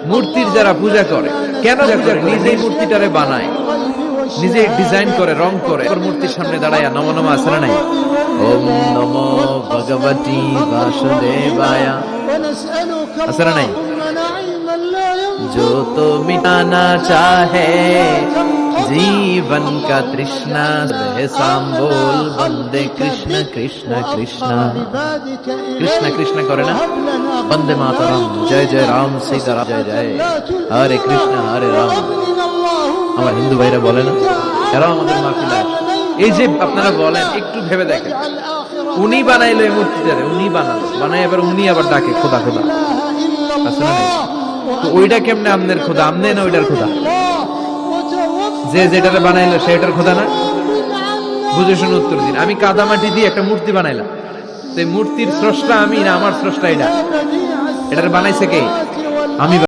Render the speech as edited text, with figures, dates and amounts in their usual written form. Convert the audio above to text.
মূর্তির যারা পূজা করে, কেন পূজা করে? নিজেই মূর্তিটারে বানায়, নিজে ডিজাইন করে, রং করে, মূর্তির সামনে দাঁড়ায় নমো নমো আসে না নাই, ওম নমো ভগবতী বাসুদেবায়া আসে না নাই, जो तो मिटाना चाहे जीवन का तृष्णा साम बोल बंदे कृष्ण कृष्ण कृष्ण कृष्ण कृष्ण करे ना, बंदे मातरम जय जय राम सीताराम जय जय हरे कृष्ण हरे राम। আমার হিন্দু ভাইরা বলে না, এরাও আমাদের মাহফিলে আসে। এই যে আপনারা বলেন, একটু ভেবে দেখেন, উনি বানাইলো এই মূর্তিটারে, উনি বানালো, বানাই এবার উনি আবার ডাকে খোদা খোদা, আছে না? তো ওইটা কেমনে আমনের খোদা? আমনে না ওইটার খোদা? যে যেটারে বানাইলো সেটার খোদা না? বুঝে শুনে উত্তর দিন। আমি কাদামাটি দিয়ে একটা মূর্তি বানাইলাম, তো এই মূর্তির স্রষ্টা আমি না আমার স্রষ্টা এটা? এটারে বানাইছে কে? আমি।